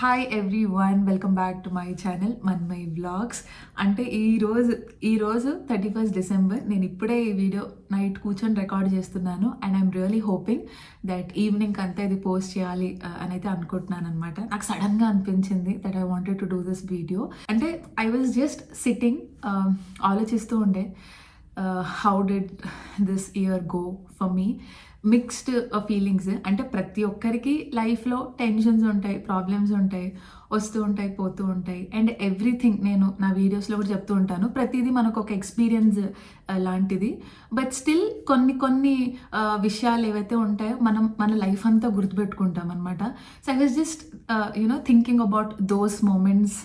Hi everyone, welcome back to my channel Manmay vlogs. అంటే ఈరోజు 31st December. నేను ఇప్పుడే ఈ వీడియో నైట్ కూర్చొని రికార్డ్ చేస్తున్నాను and I'm really hoping that evening అంతా ఇది పోస్ట్ చేయాలి అని అయితే అనుకుంటున్నాను అనమాట. నాకు సడన్గా అనిపించింది that I wanted to do this video. అంటే ఐ వాజ్ జస్ట్ సిట్టింగ్, ఆలోచిస్తూ ఉండే how did this year go for me. Mixed feelings. అంటే ప్రతి ఒక్కరికి లైఫ్లో టెన్షన్స్ ఉంటాయి, ప్రాబ్లమ్స్ ఉంటాయి, వస్తూ ఉంటాయి, పోతూ ఉంటాయి. అండ్ ఎవ్రీథింగ్ నేను నా వీడియోస్లో కూడా చెప్తూ ఉంటాను, ప్రతిదీ మనకు ఒక ఎక్స్పీరియన్స్ లాంటిది. బట్ స్టిల్ కొన్ని విషయాలు ఏవైతే ఉంటాయో మన లైఫ్ అంతా గుర్తుపెట్టుకుంటాం అనమాట. So I was just thinking about those moments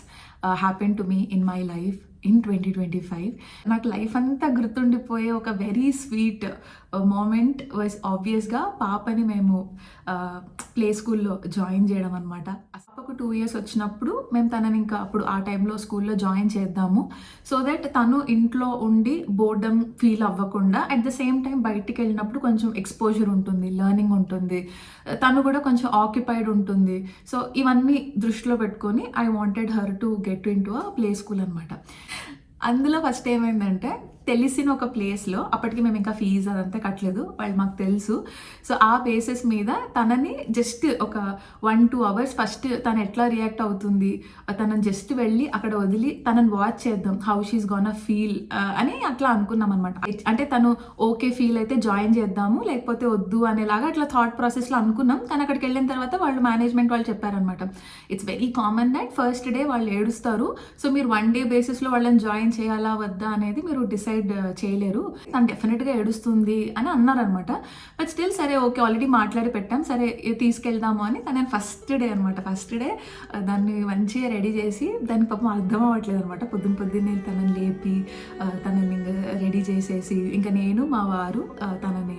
happen to me in my life in 2025. నాకు లైఫ్ అంతా గుర్తుండిపోయే ఒక వెరీ స్వీట్ మూమెంట్ వాజ్ ఆబ్వియస్గా పాపని మేము ప్లే స్కూల్లో జాయిన్ చేయడం అనమాట. పాపకు 2 years వచ్చినప్పుడు మేము తనని ఇంకా అప్పుడు ఆ టైంలో స్కూల్లో జాయిన్ చేద్దాము, సో దట్ తను ఇంట్లో ఉండి బోర్డమ్ ఫీల్ అవ్వకుండా అట్ ద సేమ్ టైం బయటికి వెళ్ళినప్పుడు కొంచెం ఎక్స్పోజర్ ఉంటుంది, లెర్నింగ్ ఉంటుంది, తను కూడా కొంచెం ఆక్యుపైడ్ ఉంటుంది. సో ఇవన్నీ దృష్టిలో పెట్టుకొని I wanted her to get in to a play school అనమాట. అందులో ఫస్ట్ ఏమైందంటే, తెలిసిన ఒక ప్లేస్లో, అప్పటికి మేము ఇంకా ఫీజు అదంతా కట్టలేదు, వాళ్ళు మాకు తెలుసు. సో ఆ బేసిస్ మీద తనని జస్ట్ ఒక 1-2 hours ఫస్ట్ తను ఎట్లా రియాక్ట్ అవుతుంది, తనని జస్ట్ వెళ్ళి అక్కడ వదిలి తనని వాచ్ చేద్దాం, హౌ షీస్ గోనా ఫీల్ అని అట్లా అనుకున్నాం అనమాట. అంటే తను ఓకే ఫీల్ అయితే జాయిన్ చేద్దాము, లేకపోతే వద్దు అనేలాగా అట్లా థాట్ ప్రాసెస్లో అనుకున్నాం. కానీ అక్కడికి వెళ్ళిన తర్వాత వాళ్ళు మేనేజ్మెంట్ వాళ్ళు చెప్పారనమాట, it's very common that first day వాళ్ళు ఏడుస్తారు, సో మీరు 1 day బేసిస్లో వాళ్ళని జాయిన్ చేయాలా వద్దా అనేది మీరు డిసైడ్ చేయలేరు, తను డెఫినెట్గా ఏడుస్తుంది అని అన్నారనమాట. బట్ స్టిల్ సరే ఓకే, ఆల్రెడీ మాట్లాడి పెట్టాం, సరే తీసుకెళ్దాము అని. తను ఫస్ట్ డే అనమాట, ఫస్ట్ డే దాన్ని మంచిగా రెడీ చేసి, దానికి పాపం అర్థం అవ్వట్లేదు అనమాట. పొద్దున్నే తనని లేపి తనని రెడీ చేసేసి ఇంకా నేను మా వారు తనని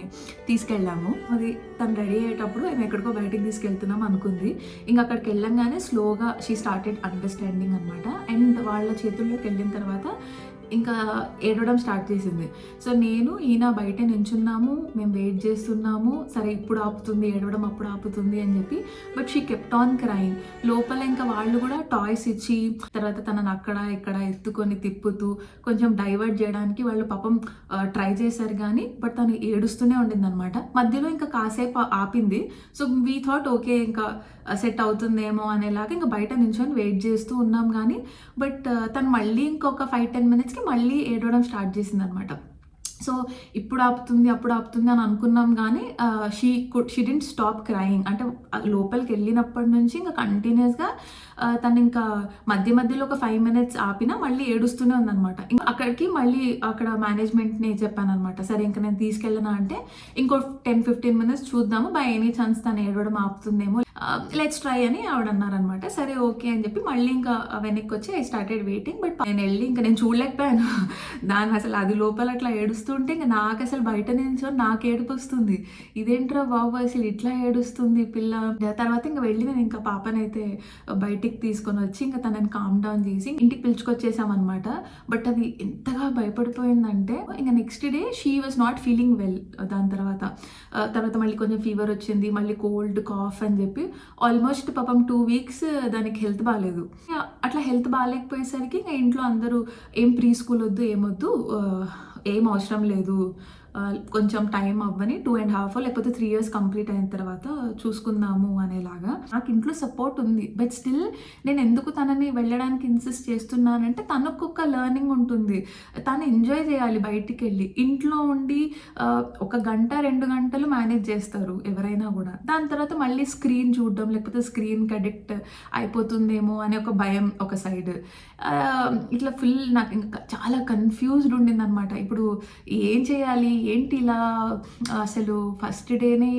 తీసుకెళ్ళాము. అది తను రెడీ అయ్యేటప్పుడు మేము ఎక్కడికో బయటికి తీసుకెళ్తున్నాం అనుకుంది. ఇంకా అక్కడికి వెళ్ళంగానే స్లోగా షీ స్టార్టెడ్ అండర్స్టాండింగ్ అనమాట. అండ్ వాళ్ళ చేతుల్లోకి వెళ్ళిన తర్వాత ఇంకా ఏడవడం స్టార్ట్ చేసింది. సో నేను ఈయన బయట నించున్నాము, మేము వెయిట్ చేస్తున్నాము, సరే ఇప్పుడు ఆపుతుంది ఏడవడం, అప్పుడు ఆపుతుంది అని చెప్పి. But she kept on crying. లోపల ఇంకా వాళ్ళు కూడా టాయ్స్ ఇచ్చి తర్వాత తనని అక్కడ ఇక్కడ ఎత్తుకొని తిప్పుతూ కొంచెం డైవర్ట్ చేయడానికి వాళ్ళు పాపం ట్రై చేశారు, కానీ బట్ తను ఏడుస్తూనే ఉండింది అనమాట. మధ్యలో ఇంకా కాసేపు ఆపింది. సో వీ థాట్ ఓకే ఇంకా సెట్ అవుతుందేమో అనేలాగా ఇంకా బయట నించొని వెయిట్ చేస్తూ ఉన్నాం. కానీ బట్ తను మళ్ళీ ఇంకొక 5-10 minutesకి మళ్ళీ ఏడవడం స్టార్ట్ చేసింది అనమాట. సో ఇప్పుడు ఆపుతుంది అప్పుడు ఆపుతుంది అని అనుకున్నాం, కానీ షీ డింట్ స్టాప్ క్రైయింగ్. అంటే లోపలికి వెళ్ళినప్పటి నుంచి ఇంకా కంటిన్యూస్గా తను ఇంకా మధ్యలో ఒక 5 minutes ఆపినా మళ్ళీ ఏడుస్తూనే ఉందన్నమాట. ఇంకా అక్కడికి మళ్ళీ అక్కడ మేనేజ్మెంట్ని చెప్పాను అనమాట, సరే ఇంకా నేను తీసుకెళ్ళనా అంటే ఇంకో 10-15 minutes చూద్దాము, బై ఎనీ ఛాన్స్ తను ఏడవడం ఆపుతుందేమో, లెట్స్ ట్రై అని ఆవిడ అన్నారనమాట. సరే ఓకే అని చెప్పి మళ్ళీ ఇంకా వెనక్కి వచ్చి ఐ స్టార్టెడ్ వెయిటింగ్. బట్ నేను వెళ్ళి ఇంకా నేను చూడలేకపోయాను దాన్ని అసలు. అది లోపల అట్లా ఏడుస్తుంటే ఇంకా నాకు అసలు బయట నుంచో నాకు ఏడుపు వస్తుంది, ఇదేంట్రా బాబు అసలు ఇట్లా ఏడుస్తుంది పిల్ల. తర్వాత ఇంకా వెళ్ళి నేను ఇంకా పాపనైతే బయటికి తీసుకొని వచ్చి ఇంకా తనని కామ్ డౌన్ చేసి ఇంటికి పిలుచుకొచ్చేసామన్నమాట. బట్ అది ఎంతగా భయపడిపోయిందంటే ఇంకా next day she was not feeling well. దాని తర్వాత మళ్ళీ కొంచెం ఫీవర్ వచ్చింది, మళ్ళీ కోల్డ్ కాఫ్ అని చెప్పి ఆల్మోస్ట్ పాపం 2 weeks దానికి హెల్త్ బాగాలేదు. అట్లా హెల్త్ బాగాలేకపోయేసరికి ఇంకా ఇంట్లో అందరూ ఏం ప్రీ స్కూల్ వద్దు, ఏమొద్దు, ఏం అవసరం లేదు, కొంచెం టైం అవ్వని 2.5 లేకపోతే 3 years కంప్లీట్ అయిన తర్వాత చూసుకుందాము అనేలాగా. నాకు ఇంట్లో సపోర్ట్ ఉంది, బట్ స్టిల్ నేను ఎందుకు తనని వెళ్ళడానికి ఇన్సిస్ట్ చేస్తున్నానంటే తనకు ఒక లెర్నింగ్ ఉంటుంది, తను ఎంజాయ్ చేయాలి బయటికి వెళ్ళి. ఇంట్లో ఉండి 1 గంట 2 గంటలు మేనేజ్ చేస్తారు ఎవరైనా కూడా, దాని తర్వాత మళ్ళీ స్క్రీన్ చూడడం లేకపోతే స్క్రీన్కి అడిక్ట్ అయిపోతుందేమో అనే ఒక భయం ఒక సైడ్. ఇట్లా ఫుల్ నాకు ఇంకా చాలా కన్ఫ్యూజ్డ్ ఉండింది అనమాట. ఇప్పుడు ఏం చేయాలి, ఏంటి ఇలా అసలు ఫస్ట్ డేనే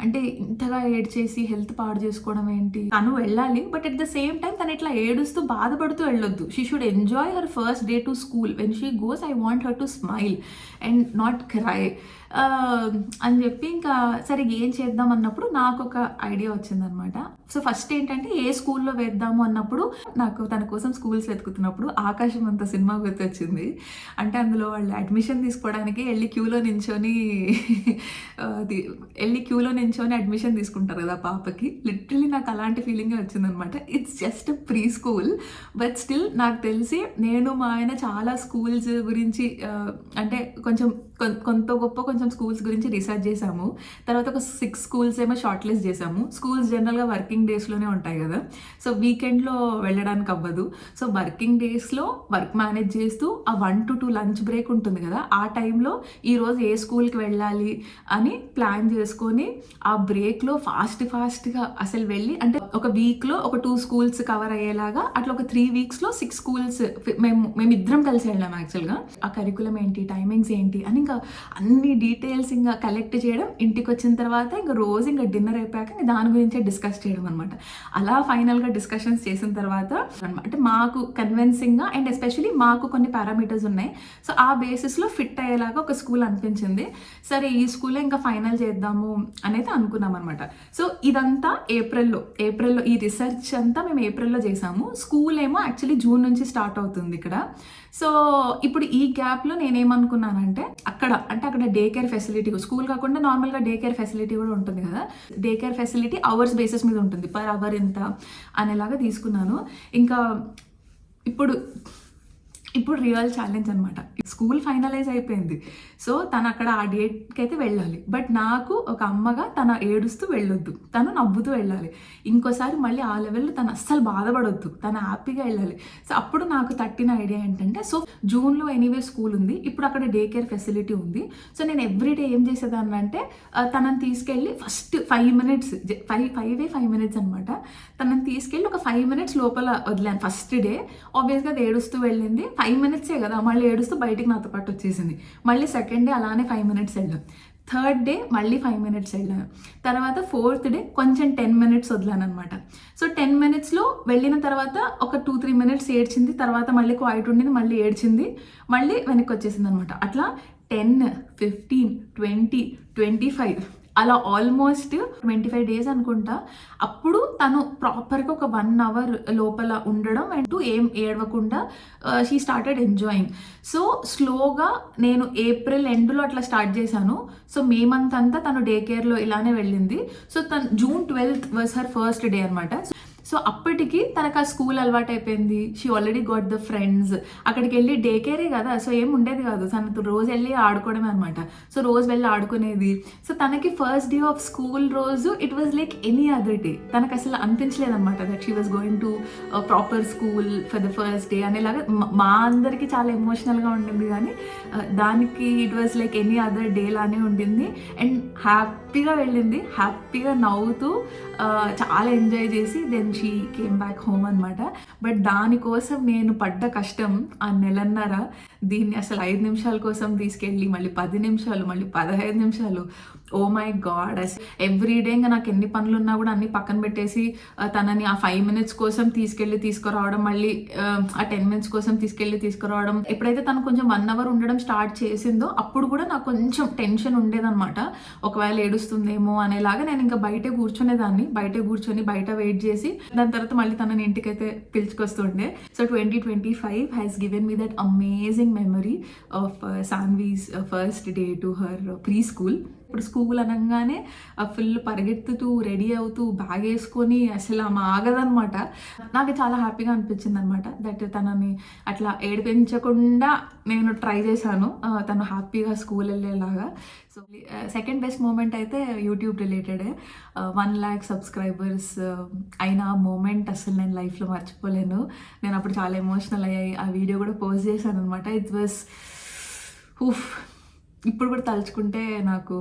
అంటే ఇంతగా ఏడ్చేసి హెల్త్ పాడు చేసుకోవడం ఏంటి. తను వెళ్ళాలి, but at the same time తను ఇట్లా ఏడుస్తూ బాధపడుతూ వెళ్ళొద్దు. She should enjoy her first day to school. When she goes I want her to smile and not cry. అని చెప్పి ఇంకా సరే ఏం చేద్దాం అన్నప్పుడు నాకు ఒక ఐడియా వచ్చిందనమాట. సో ఫస్ట్ ఏంటంటే ఏ స్కూల్లో వేద్దాము అన్నప్పుడు నాకు తన కోసం స్కూల్స్ వెతుకుతున్నప్పుడు ఆకాశం అంత సినిమా గుర్తొచ్చింది. అంటే అందులో వాళ్ళు అడ్మిషన్ తీసుకోవడానికి వెళ్ళి క్యూలో నించొని అడ్మిషన్ తీసుకుంటారు కదా పాపకి. లిటరలీ నాకు అలాంటి ఫీలింగే వచ్చిందనమాట. It's just pre school but still నాకు తెలిసి నేను మా ఆయన చాలా స్కూల్స్ గురించి అంటే కొంచెం కొంచెం స్కూల్స్ గురించి రీసెర్చ్ చేసాము. తర్వాత ఒక 6 స్కూల్స్ ఏమో షార్ట్ లిస్ట్ చేసాము. స్కూల్స్ జనరల్గా వర్కింగ్ డేస్లోనే ఉంటాయి కదా, సో వీకెండ్లో వెళ్ళడానికి అవ్వదు. సో వర్కింగ్ డేస్లో వర్క్ మేనేజ్ చేస్తూ ఆ 1 to 2 లంచ్ బ్రేక్ ఉంటుంది కదా, ఆ టైంలో ఈరోజు ఏ స్కూల్కి వెళ్ళాలి అని ప్లాన్ చేసుకొని ఆ బ్రేక్లో ఫాస్ట్గా అసలు వెళ్ళి, అంటే ఒక వీక్లో ఒక 2 స్కూల్స్ కవర్ అయ్యేలాగా అట్లా ఒక 3 వీక్స్లో 6 స్కూల్స్ మేమిద్దరం కలిసి వెళ్ళాం యాక్చువల్గా. ఆ కరికులం ఏంటి, టైమింగ్స్ ఏంటి అని ఇంకా అన్ని డీటెయిల్స్ ఇంకా కలెక్ట్ చేయడం, ఇంటికి వచ్చిన తర్వాత ఇంకా రోజు ఇంకా డిన్నర్ అయిపోయాక ఇంకా దాని గురించే డిస్కస్ చేయడం అనమాట. అలా ఫైనల్గా డిస్కషన్స్ చేసిన తర్వాత అంటే మాకు కన్విన్సింగ్గా అండ్ ఎస్పెషలీ మాకు కొన్ని పారామీటర్స్ ఉన్నాయి. సో ఆ బేసిస్లో ఫిట్ అయ్యేలాగా ఒక స్కూల్ అనిపించింది. సరే ఈ స్కూల్లో ఇంకా ఫైనల్ చేద్దాము అనేది అనుకున్నాం అనమాట. సో ఇదంతా ఏప్రిల్లో ఈ రిసెర్చ్ అంతా మేము ఏప్రిల్లో చేసాము. స్కూల్ ఏమో యాక్చువల్లీ జూన్ నుంచి స్టార్ట్ అవుతుంది ఇక్కడ. సో ఇప్పుడు ఈ గ్యాప్లో నేనేమనుకున్నానంటే అక్కడ డే కేర్ ఫెసిలిటీ, స్కూల్ కాకుండా నార్మల్గా డే కేర్ ఫెసిలిటీ కూడా ఉంటుంది కదా, day care facility hours basis మీద ఉంటుంది, పర్ అవర్ ఇంత అనేలాగా తీసుకున్నాను. ఇంకా ఇప్పుడు రియల్ ఛాలెంజ్ అనమాట. స్కూల్ ఫైనలైజ్ అయిపోయింది. సో తను అక్కడ ఆ డేట్కి అయితే వెళ్ళాలి. బట్ నాకు ఒక అమ్మగా తను ఏడుస్తూ వెళ్ళొద్దు, తను నవ్వుతూ వెళ్ళాలి. ఇంకోసారి మళ్ళీ ఆ లెవెల్లో తను అస్సలు బాధపడొద్దు, తను హ్యాపీగా వెళ్ళాలి. సో అప్పుడు నాకు తట్టిన ఐడియా ఏంటంటే, సో జూన్లో ఎనీవే స్కూల్ ఉంది, ఇప్పుడు అక్కడ డే కేర్ ఫెసిలిటీ ఉంది. సో నేను ఎవ్రీడే ఏం చేసేదాన్ని అంటే తనని తీసుకెళ్ళి ఫస్ట్ 5 minutes 5 minutes అనమాట, తనని తీసుకెళ్ళి ఒక 5 minutes లోపల వదిలాను ఫస్ట్ డే. ఆబ్వియస్గా అది ఏడుస్తూ వెళ్ళింది. 5 minutes కదా, మళ్ళీ ఏడుస్తూ బయటికి నాతో పాటు వచ్చేసింది. మళ్ళీ సెకండ్ డే అలానే 5 minutes వెళ్ళాం. థర్డ్ డే మళ్ళీ 5 minutes వెళ్ళాను. తర్వాత 4th డే కొంచెం 10 minutes వదిలాను అనమాట. సో 10 minutesలో వెళ్ళిన తర్వాత ఒక 2-3 minutes ఏడ్చింది. తర్వాత మళ్ళీ క్వైట్ ఉండింది, మళ్ళీ ఏడ్చింది, మళ్ళీ వెనక్కి వచ్చేసింది అనమాట. అట్లా 10, 15, 20, 25 అలా ఆల్మోస్ట్ 25 days అనుకుంటా. అప్పుడు తను ప్రాపర్గా ఒక 1 hour లోపల ఉండడం అండ్ ఏం ఏడవకుండా షీ స్టార్టెడ్ ఎంజాయింగ్. సో స్లోగా నేను ఏప్రిల్ ఎండ్లో అట్లా స్టార్ట్ చేశాను. సో మే మంత్ అంతా తను డే కేర్లో ఇలానే వెళ్ళింది. సో తను June 12th was her first day అనమాట. సో అప్పటికి తనకు ఆ స్కూల్ అలవాటు అయిపోయింది. She already got the friends. అక్కడికి వెళ్ళి డే కేరే కదా, సో ఏం ఉండేది కాదు, తనతో రోజు వెళ్ళి ఆడుకోవడమే అనమాట. సో రోజు వెళ్ళి ఆడుకునేది. సో తనకి ఫస్ట్ డే ఆఫ్ స్కూల్ రోజు it was like any other day. తనకు అసలు అనిపించలేదు అనమాట that she was going to proper school for the first day అనేలాగా. మా అందరికీ చాలా ఎమోషనల్గా ఉండింది, కానీ దానికి it was like any other day లానే ఉండింది. అండ్ హ్యాపీగా వెళ్ళింది, హ్యాపీగా నవ్వుతూ చాలా ఎంజాయ్ చేసి then she came back home అనమాట. బట్ దానికోసం నేను పడ్డ కష్టం ఆ నెలన్నర, దీన్ని అసలు 5 నిమిషాల కోసం తీసుకెళ్ళి మళ్ళీ 10 నిమిషాలు, మళ్ళీ 15 నిమిషాలు, ఓ మై గాడ్. ఎవ్రీడే ఇంకా నాకు ఎన్ని పనులు ఉన్నా కూడా అన్ని పక్కన పెట్టేసి తనని ఆ 5 minutes కోసం తీసుకురావడం, మళ్ళీ ఆ 10 minutes కోసం తీసుకురావడం. ఎప్పుడైతే తను కొంచెం 1 hour ఉండడం స్టార్ట్ చేసిందో అప్పుడు కూడా నాకు కొంచెం టెన్షన్ ఉండేదన్నమాట, ఒకవేళ ఏడుస్తుందేమో అనేలాగా. నేను ఇంకా బయటే కూర్చునేదాన్ని, బయట వెయిట్ చేసి దాని తర్వాత మళ్ళీ తనని ఇంటికైతే పిలుచుకొస్తుండే. So 2025 has given me that amazing memory of Saanvi's first day to her pre school. ఇప్పుడు స్కూల్ అనగానే ఫుల్ పరిగెత్తుతూ రెడీ అవుతూ బ్యాగ్ వేసుకొని అసలు ఆమె ఆగదనమాట. నాకు చాలా హ్యాపీగా అనిపించింది అనమాట దట్ తనని అట్లా ఏడిపించకుండా నేను ట్రై చేశాను తను హ్యాపీగా స్కూల్ వెళ్ళేలాగా. సో సెకండ్ బెస్ట్ మూమెంట్ అయితే యూట్యూబ్ రిలేటెడే. 1 lakh సబ్స్క్రైబర్స్ అయిన మూమెంట్ అసలు నేను లైఫ్లో మర్చిపోలేను. నేను అప్పుడు చాలా ఎమోషనల్ అయ్యాయి, ఆ వీడియో కూడా పోస్ట్ చేశాను అనమాట. ఇట్ వాస్ ఇప్పుడు కూడా తలుచుకుంటే నాకు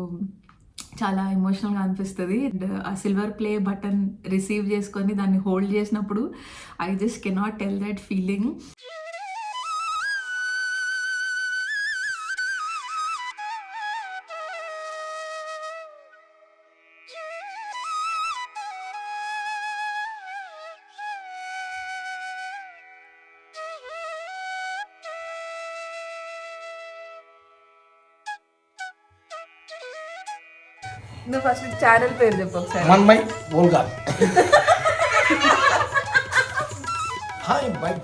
చాలా ఎమోషనల్గా అనిపిస్తుంది. అండ్ ఆ సిల్వర్ ప్లే బటన్ రిసీవ్ చేసుకొని దాన్ని హోల్డ్ చేసినప్పుడు I just cannot tell that feeling. నువ్వు ఫస్ట్ ఛానల్ పేరు చెప్పు ఒకసారి. Manmay vlog. Hi bye.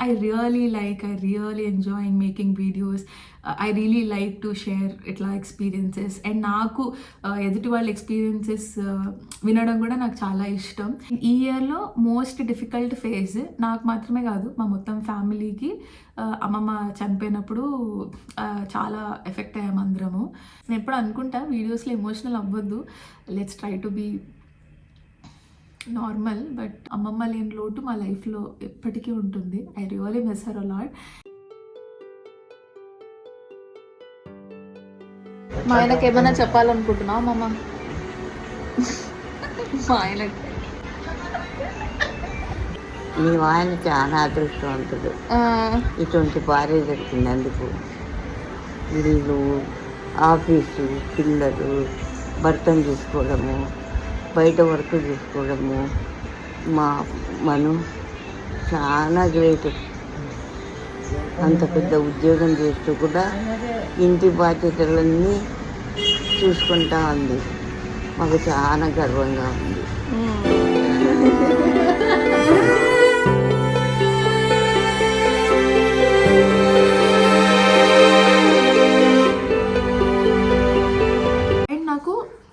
I really enjoying making videos. I really like to share ఇట్లా ఎక్స్పీరియన్సెస్ అండ్ నాకు ఎదుటి వాళ్ళ ఎక్స్పీరియన్సెస్ వినడం కూడా నాకు చాలా ఇష్టం. ఈ ఇయర్లో మోస్ట్ డిఫికల్ట్ ఫేజ్ నాకు మాత్రమే కాదు మా మొత్తం ఫ్యామిలీకి అమ్మమ్మ చనిపోయినప్పుడు చాలా ఎఫెక్ట్ అయ్యాము అందరము. నేను ఎప్పుడు అనుకుంటా వీడియోస్లో ఎమోషనల్ అవ్వద్దు, let's try to be normal, but అమ్మమ్మ లేని లోటు మా లైఫ్లో ఎప్పటికీ ఉంటుంది. I really miss her a lot. మా ఆయనకి ఏమైనా చెప్పాలనుకుంటున్నావు అమ్మమ్మ? మా ఆయనకి మీ ఆయన చాలా అదృష్టవంతుడు, ఇటువంటి భార్య దొరికినందుకు. ఇల్లు, ఆఫీసు, పిల్లలు, భర్తను చూసుకోవడము, బయట వర్క్ చూసుకోవడము, మనం చాలా గ్రేట్. అంత పెద్ద ఉద్యోగం చేస్తూ కూడా ఇంటి బాధ్యతలన్నీ చూసుకుంటా ఉంది. మాకు చాలా గర్వంగా ఉంది.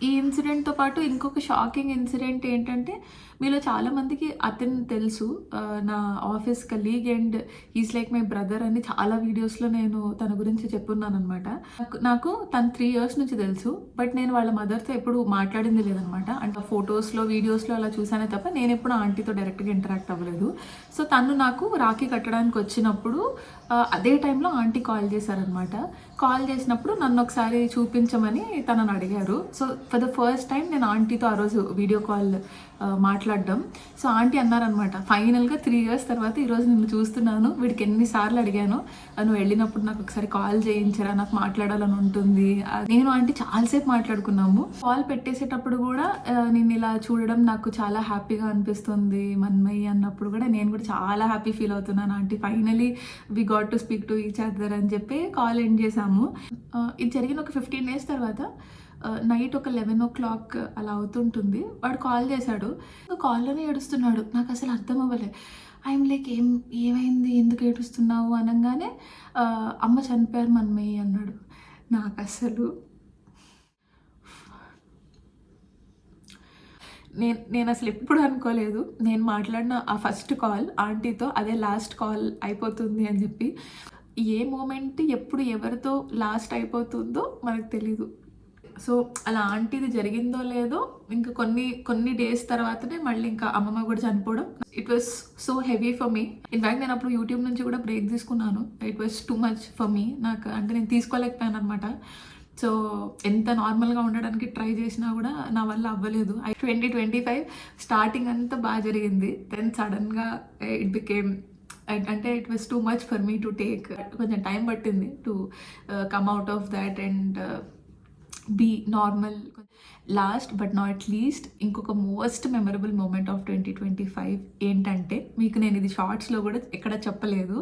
ఈ ఇన్సిడెంట్తో పాటు ఇంకొక షాకింగ్ ఇన్సిడెంట్ ఏంటంటే, మీలో చాలామందికి అతను తెలుసు, నా office colleague and is like my brother అని చాలా వీడియోస్లో నేను తన గురించి చెప్పున్నాను అనమాట. నాకు తను 3 years నుంచి తెలుసు, బట్ నేను వాళ్ళ మదర్తో ఎప్పుడు మాట్లాడింది లేదనమాట. అంటే ఫొటోస్లో వీడియోస్లో అలా చూసానే తప్ప నేను ఎప్పుడు ఆంటీతో డైరెక్ట్గా ఇంటరాక్ట్ అవ్వలేదు. సో తను నాకు రాఖీ కట్టడానికి వచ్చినప్పుడు అదే టైంలో ఆంటీ కాల్ చేశారనమాట. కాల్ చేసినప్పుడు నన్ను ఒకసారి చూపించమని తనని అడిగారు. So for the first time నేను ఆంటీతో ఆ రోజు వీడియో కాల్ మాట్లాడడం. సో ఆంటీ అన్నారనమాట, ఫైనల్గా 3 years తర్వాత ఈరోజు నిన్ను చూస్తున్నాను, వీడికి ఎన్నిసార్లు అడిగాను నువ్వు వెళ్ళినప్పుడు నాకు ఒకసారి కాల్ చేయించరా, నాకు మాట్లాడాలని ఉంటుంది. నేను ఆంటీ చాలాసేపు మాట్లాడుకున్నాము. కాల్ పెట్టేసేటప్పుడు కూడా నేను ఇలా చూడడం నాకు చాలా హ్యాపీగా అనిపిస్తుంది మన్మయ్య అన్నప్పుడు కూడా నేను కూడా చాలా హ్యాపీ ఫీల్ అవుతున్నాను. Aunty finally we got to speak to each other అని చెప్పి కాల్ ఎండ్ చేశాము. ఇది జరిగిన ఒక 15 days తర్వాత నైట్ ఒక 11 o'clock అలా అవుతుంటుంది. వాడు కాల్ చేశాడు, కాల్లోనే ఏడుస్తున్నాడు. నాకు అసలు అర్థం అవ్వలే. ఐఎమ్ లైక్ ఏమైంది, ఎందుకు ఏడుస్తున్నావు అనగానే అమ్మ చనిపోయారు మన్మయ్య అన్నాడు. నాకు అసలు నేను అసలు ఎప్పుడు అనుకోలేదు నేను మాట్లాడిన ఆ ఫస్ట్ కాల్ ఆంటీతో అదే లాస్ట్ కాల్ అయిపోతుంది అని చెప్పి. ఏ మూమెంట్ ఎప్పుడు ఎవరితో లాస్ట్ అయిపోతుందో మనకు తెలీదు. సో అలా ఆంటీది జరిగిందో లేదో ఇంకా కొన్ని డేస్ తర్వాతనే మళ్ళీ ఇంకా అమ్మమ్మ కూడా చనిపోవడం. It was so heavy for me. In fact నేను అప్పుడు యూట్యూబ్ నుంచి కూడా బ్రేక్ తీసుకున్నాను. It was too much for మీ. నాకు అంటే నేను తీసుకోలేకపోయాను అనమాట. సో ఎంత నార్మల్గా ఉండడానికి ట్రై చేసినా కూడా నా వల్ల అవ్వలేదు. 2025 స్టార్టింగ్ అంతా బాగా జరిగింది. దెన్ సడన్గా ఇట్ బికేమ్ అంటే it was too much for me to take. కొంచెం టైం పట్టింది to come out of that and be normal. Last but not least ఇంకొక మోస్ట్ మెమరబుల్ మూమెంట్ ఆఫ్ 2025 ఏంటంటే, మీకు నేను ఇది షార్ట్స్లో కూడా ఎక్కడ చెప్పలేదు.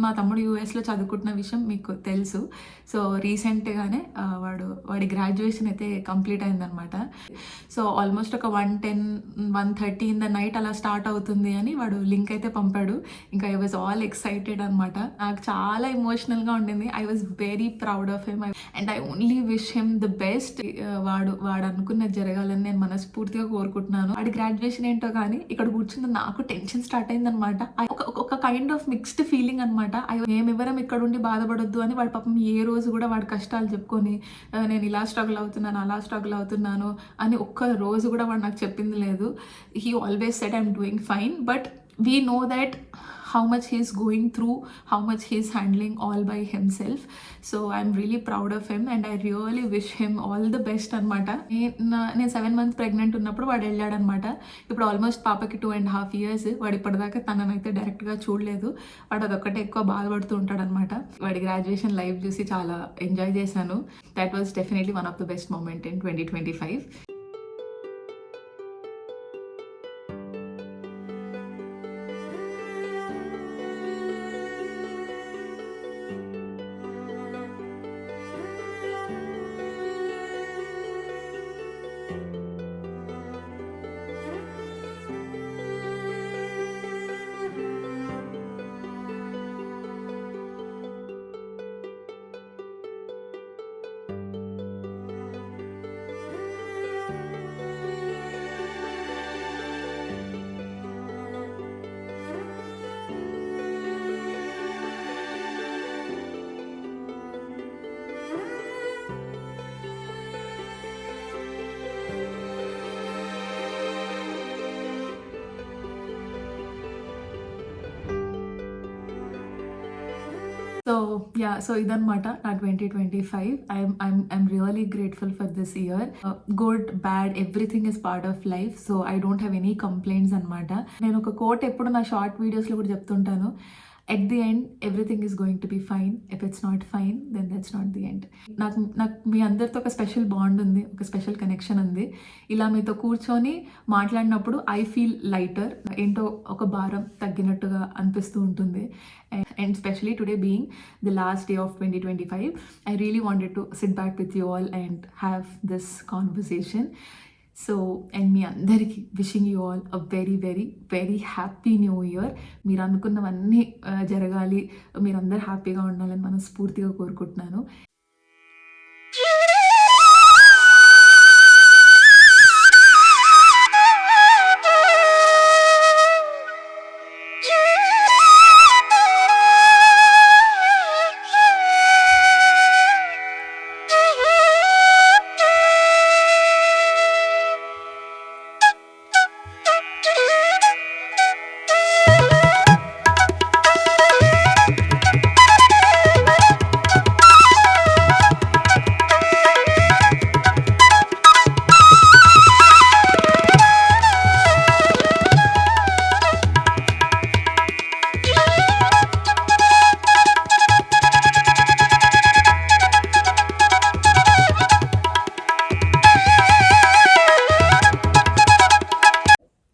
మా తమ్ముడు యూఎస్లో చదువుకుంటున్న విషయం మీకు తెలుసు. సో రీసెంట్గానే వాడి గ్రాడ్యుయేషన్ అయితే కంప్లీట్ అయిందనమాట. సో ఆల్మోస్ట్ ఒక 1:10-1:30 ఇన్ ద నైట్ అలా స్టార్ట్ అవుతుంది అని వాడు లింక్ అయితే పంపాడు. ఇంకా ఐ వాజ్ ఆల్ ఎక్సైటెడ్ అనమాట. నాకు చాలా ఎమోషనల్గా ఉండింది. I was very proud of him and I only wish him the best. వాడు అనుకున్నది జరగాలని నేను మనస్ఫూర్తిగా కోరుకుంటున్నాను. వాడి గ్రాడ్యుయేషన్ ఏంటో కానీ ఇక్కడ కూర్చున్న నాకు టెన్షన్ స్టార్ట్ అయిందనమాట. ఒక కైండ్ ఆఫ్ మిక్స్డ్ ఫీలింగ్ అనమాట. మేమెవరం ఇక్కడ ఉండి బాధపడొద్దు అని వాడి పాపం ఏ రోజు కూడా వాడి కష్టాలు చెప్పుకొని నేను ఇలా స్ట్రగుల్ అవుతున్నాను అలా స్ట్రగుల్ అవుతున్నాను అని ఒక్క రోజు కూడా వాడు నాకు చెప్పింది లేదు. He always said I'm doing fine, but we know that how much he's going through, how much he's handling all by himself. So I'm really proud of him and I really wish him all the best అనమాట. నేను 7 months pregnant ఉన్నప్పుడు వాడు వెళ్ళాడనమాట. ఇప్పుడు almost పాపకి 2.5 years. వాడు ఇప్పటిదాకా తననైతే డైరెక్ట్గా చూడలేదు. వాడు అదొక్కటే ఎక్కువ బాధపడుతూ ఉంటాడనమాట. వాడి గ్రాడ్యుయేషన్ లైఫ్ చూసి చాలా ఎంజాయ్ చేశాను. That was definitely one of the best moment in 2025. సో ఇదన్నమాట నా 2025. I'm really grateful for this year. Good, bad, everything is part of life. So I don't have any complaints అనమాట. నేను ఒక coat ఎప్పుడు నా షార్ట్ వీడియోస్లో కూడా చెప్తుంటాను. At the end, everything is going to be fine. If it's not fine, then that's not the end. నాకు మీ అందరితో ఒక స్పెషల్ బాండ్ ఉంది, ఒక స్పెషల్ కనెక్షన్ ఉంది. ఇలా మీతో కూర్చొని మాట్లాడినప్పుడు ఐ ఫీల్ లైటర్, ఏంటో ఒక భారం తగ్గినట్టుగా అనిపిస్తూ ఉంటుంది. And especially today being the last day of 2025, I really wanted to sit back with you all and have this conversation. So and మీ అందరికీ wishing you all a very very very happy new year. మీరు అనుకున్నవన్నీ జరగాలి, మీరందరూ హ్యాపీగా ఉండాలని మనస్ఫూర్తిగా కోరుకుంటున్నాను.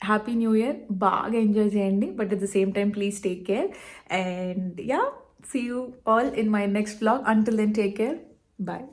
హ్యాపీ న్యూ ఇయర్, బాగా ఎంజాయ్ చేయండి. But at the same time please take care. And yeah, see you all in my next vlog. Until then take care. Bye.